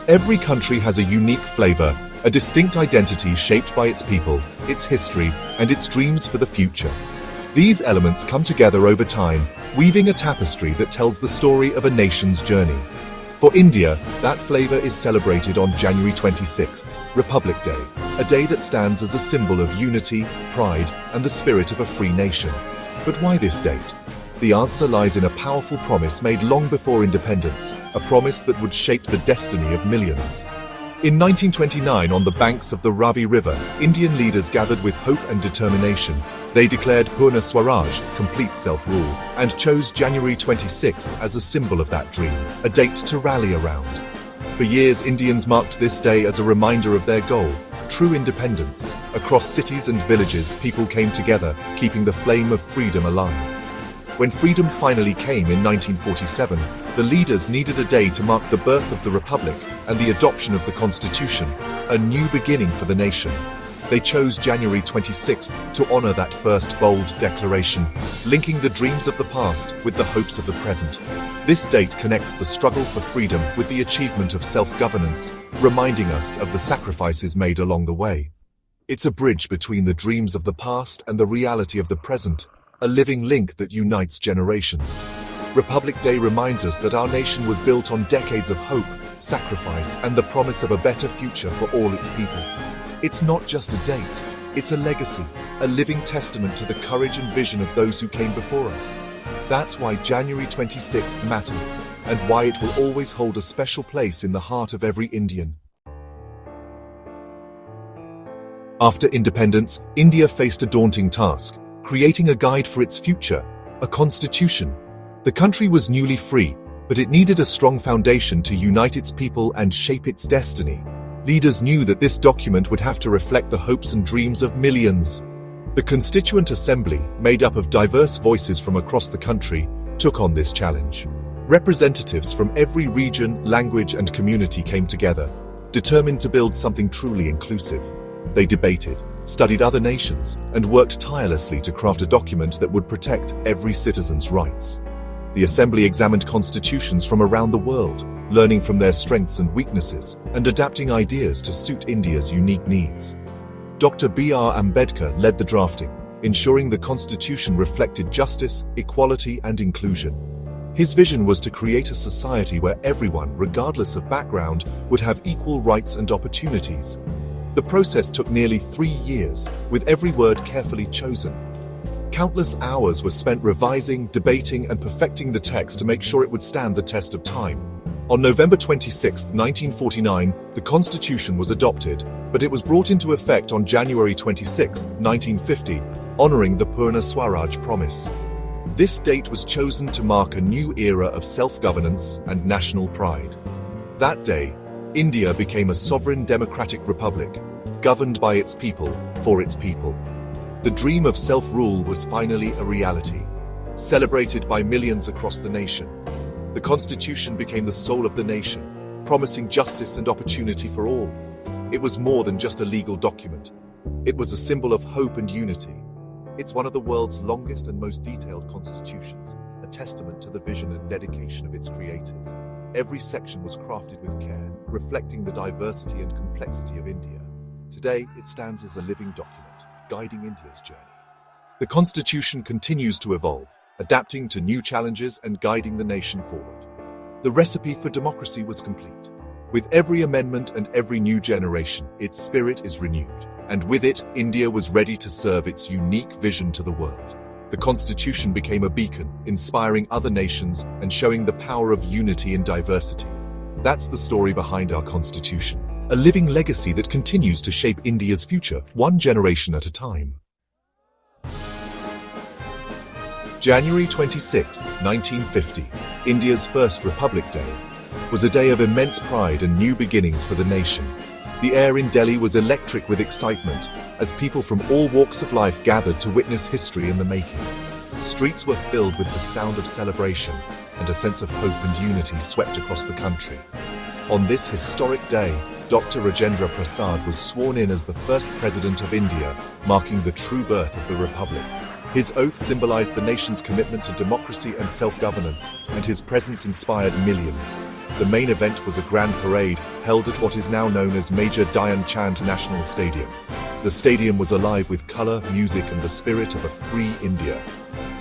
Every country has a unique flavor, a distinct identity shaped by its people, its history, and its dreams for the future. These elements come together over time, weaving a tapestry that tells the story of a nation's journey. For India, that flavor is celebrated on January 26th, Republic Day, a day that stands as a symbol of unity, pride, and the spirit of a free nation. But why this date? The answer lies in a powerful promise made long before independence, a promise that would shape the destiny of millions. In 1929, on the banks of the Ravi River, Indian leaders gathered with hope and determination. They declared Purna Swaraj, complete self-rule, and chose January 26th as a symbol of that dream, a date to rally around. For years, Indians marked this day as a reminder of their goal, true independence. Across cities and villages, people came together, keeping the flame of freedom alive. When freedom finally came in 1947, the leaders needed a day to mark the birth of the Republic and the adoption of the Constitution, a new beginning for the nation. They chose January 26th to honor that first bold declaration, linking the dreams of the past with the hopes of the present. This date connects the struggle for freedom with the achievement of self-governance, reminding us of the sacrifices made along the way. It's a bridge between the dreams of the past and the reality of the present, a living link that unites generations. Republic Day reminds us that our nation was built on decades of hope, sacrifice, and the promise of a better future for all its people. It's not just a date, it's a legacy, a living testament to the courage and vision of those who came before us. That's why January 26th matters, and why it will always hold a special place in the heart of every Indian. After independence, India faced a daunting task: creating a guide for its future, a constitution. The country was newly free, but it needed a strong foundation to unite its people and shape its destiny. Leaders knew that this document would have to reflect the hopes and dreams of millions. The Constituent Assembly, made up of diverse voices from across the country, took on this challenge. Representatives from every region, language, and community came together, determined to build something truly inclusive. They debated, studied other nations, and worked tirelessly to craft a document that would protect every citizen's rights. The Assembly examined constitutions from around the world, learning from their strengths and weaknesses, and adapting ideas to suit India's unique needs. Dr. B.R. Ambedkar led the drafting, ensuring the constitution reflected justice, equality, and inclusion. His vision was to create a society where everyone, regardless of background, would have equal rights and opportunities. The process took nearly 3 years, with every word carefully chosen. Countless hours were spent revising, debating, and perfecting the text to make sure it would stand the test of time. On November 26, 1949, the Constitution was adopted, but it was brought into effect on January 26, 1950, honoring the Purna Swaraj promise. This date was chosen to mark a new era of self-governance and national pride. That day, India became a sovereign democratic republic, governed by its people, for its people. The dream of self-rule was finally a reality, celebrated by millions across the nation. The Constitution became the soul of the nation, promising justice and opportunity for all. It was more than just a legal document. It was a symbol of hope and unity. It's one of the world's longest and most detailed constitutions, a testament to the vision and dedication of its creators. Every section was crafted with care, reflecting the diversity and complexity of India. Today, it stands as a living document, guiding India's journey. The Constitution continues to evolve, adapting to new challenges and guiding the nation forward. The recipe for democracy was complete. With every amendment and every new generation, its spirit is renewed, and with it, India was ready to serve its unique vision to the world. The Constitution became a beacon, inspiring other nations and showing the power of unity in diversity. That's the story behind our Constitution, a living legacy that continues to shape India's future, one generation at a time. January 26, 1950, India's first Republic Day, was a day of immense pride and new beginnings for the nation. The air in Delhi was electric with excitement, as people from all walks of life gathered to witness history in the making. Streets were filled with the sound of celebration, and a sense of hope and unity swept across the country. On this historic day, Dr. Rajendra Prasad was sworn in as the first President of India, marking the true birth of the Republic. His oath symbolized the nation's commitment to democracy and self-governance, and his presence inspired millions. the main event was a grand parade held at what is now known as Major Dhyan Chand National Stadium. The stadium was alive with color, music, and the spirit of a free India.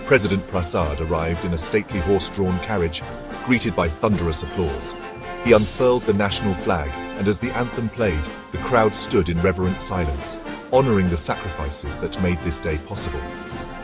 President Prasad arrived in a stately horse-drawn carriage, greeted by thunderous applause. He unfurled the national flag, and as the anthem played, the crowd stood in reverent silence, honoring the sacrifices that made this day possible.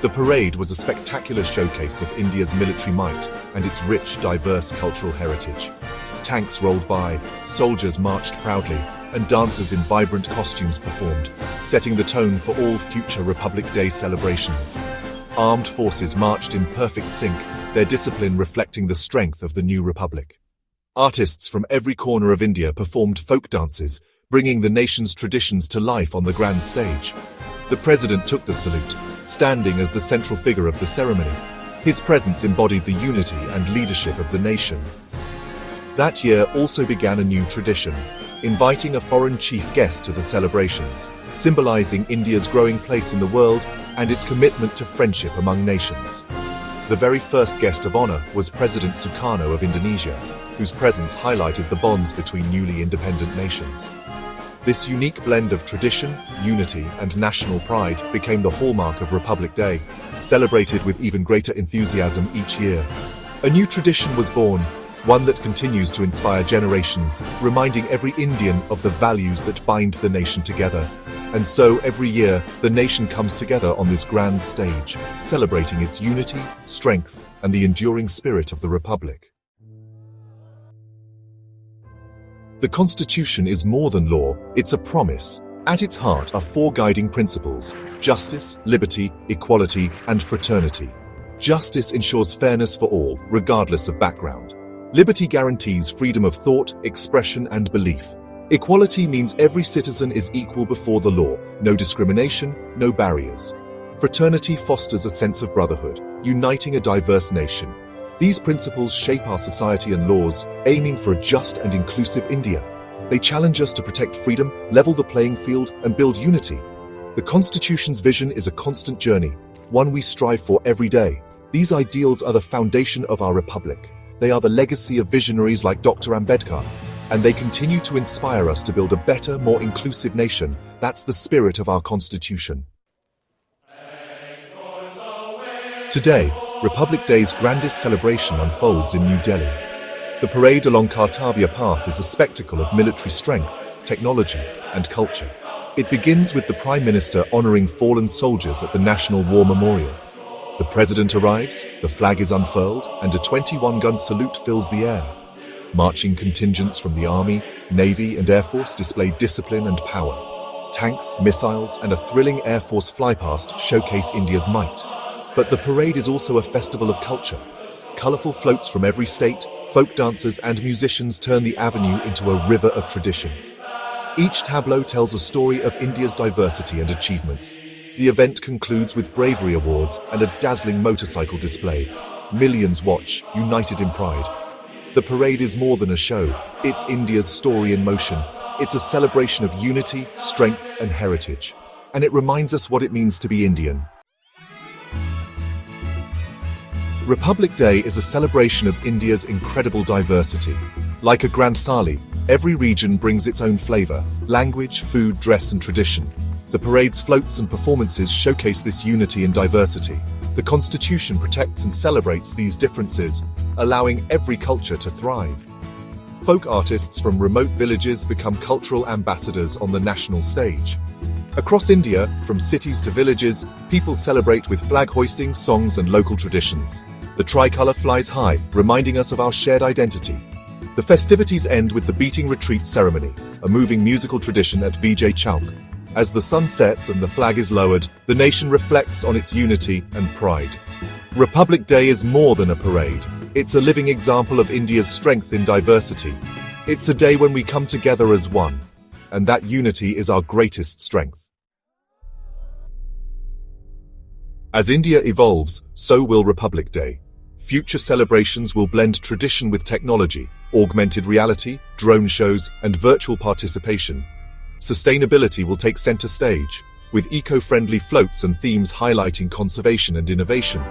The parade was a spectacular showcase of India's military might and its rich, diverse cultural heritage. Tanks rolled by, soldiers marched proudly, and dancers in vibrant costumes performed, setting the tone for all future Republic Day celebrations. Armed forces marched in perfect sync, their discipline reflecting the strength of the new republic. Artists from every corner of India performed folk dances, bringing the nation's traditions to life on the grand stage. The president took the salute, standing as the central figure of the ceremony. His presence embodied the unity and leadership of the nation. That year also began a new tradition, inviting a foreign chief guest to the celebrations, symbolizing India's growing place in the world and its commitment to friendship among nations. The very first guest of honor was President Sukarno of Indonesia, whose presence highlighted the bonds between newly independent nations. This unique blend of tradition, unity, and national pride became the hallmark of Republic Day, celebrated with even greater enthusiasm each year. A new tradition was born, one that continues to inspire generations, reminding every Indian of the values that bind the nation together. And so, every year, the nation comes together on this grand stage, celebrating its unity, strength, and the enduring spirit of the Republic. The Constitution is more than law, it's a promise. At its heart are four guiding principles: justice, liberty, equality, and fraternity. Justice ensures fairness for all, regardless of background. Liberty guarantees freedom of thought, expression, and belief. Equality means every citizen is equal before the law, no discrimination, no barriers. Fraternity fosters a sense of brotherhood, uniting a diverse nation. These principles shape our society and laws, aiming for a just and inclusive India. They challenge us to protect freedom, level the playing field, and build unity. The Constitution's vision is a constant journey, one we strive for every day. These ideals are the foundation of our republic. They are the legacy of visionaries like Dr. Ambedkar, and they continue to inspire us to build a better, more inclusive nation. That's the spirit of our Constitution. Today, Republic Day's grandest celebration unfolds in New Delhi. The parade along Kartavya Path is a spectacle of military strength, technology, and culture. It begins with the Prime Minister honoring fallen soldiers at the National War Memorial. The President arrives, the flag is unfurled, and a 21-gun salute fills the air. Marching contingents from the Army, Navy, and Air Force display discipline and power. Tanks, missiles, and a thrilling Air Force flypast showcase India's might. But the parade is also a festival of culture. Colorful floats from every state, folk dancers, and musicians turn the avenue into a river of tradition. Each tableau tells a story of India's diversity and achievements. The event concludes with bravery awards and a dazzling motorcycle display. Millions watch, united in pride. The parade is more than a show. It's India's story in motion. It's a celebration of unity, strength, and heritage. And it reminds us what it means to be Indian. Republic Day is a celebration of India's incredible diversity. Like a grand thali, every region brings its own flavor, language, food, dress, and tradition. The parade's floats and performances showcase this unity and diversity. The Constitution protects and celebrates these differences, allowing every culture to thrive. Folk artists from remote villages become cultural ambassadors on the national stage. Across India, from cities to villages, people celebrate with flag hoisting, songs, and local traditions. The tricolour flies high, reminding us of our shared identity. The festivities end with the beating retreat ceremony, a moving musical tradition at Vijay Chowk. As the sun sets and the flag is lowered, the nation reflects on its unity and pride. Republic Day is more than a parade. It's a living example of India's strength in diversity. It's a day when we come together as one, and that unity is our greatest strength. As India evolves, so will Republic Day. Future celebrations will blend tradition with technology, augmented reality, drone shows, and virtual participation. Sustainability will take center stage, with eco-friendly floats and themes highlighting conservation and innovation.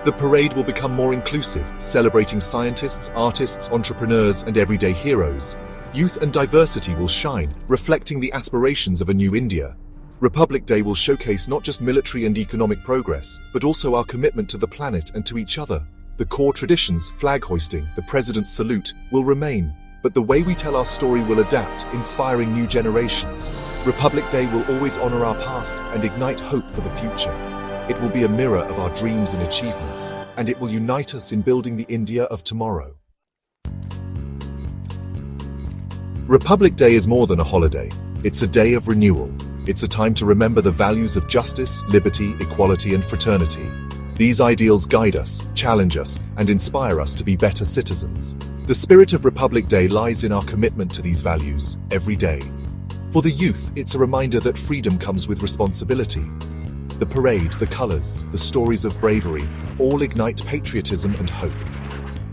The parade will become more inclusive, celebrating scientists, artists, entrepreneurs, and everyday heroes. Youth and diversity will shine, reflecting the aspirations of a new India. Republic Day will showcase not just military and economic progress, but also our commitment to the planet and to each other. The core traditions, flag hoisting, the president's salute, will remain, but the way we tell our story will adapt, inspiring new generations. Republic Day will always honor our past and ignite hope for the future. It will be a mirror of our dreams and achievements, and it will unite us in building the India of tomorrow. Republic Day is more than a holiday. It's a day of renewal. It's a time to remember the values of justice, liberty, equality, and fraternity. These ideals guide us, challenge us, and inspire us to be better citizens. The spirit of Republic Day lies in our commitment to these values, every day. For the youth, it's a reminder that freedom comes with responsibility. The parade, the colors, the stories of bravery, all ignite patriotism and hope.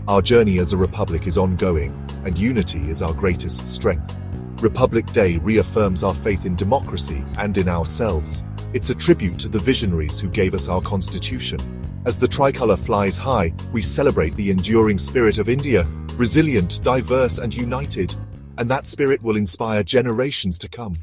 Our journey as a republic is ongoing, and unity is our greatest strength. Republic Day reaffirms our faith in democracy and in ourselves. It's a tribute to the visionaries who gave us our constitution. As the tricolour flies high, we celebrate the enduring spirit of India, resilient, diverse, and united. And that spirit will inspire generations to come.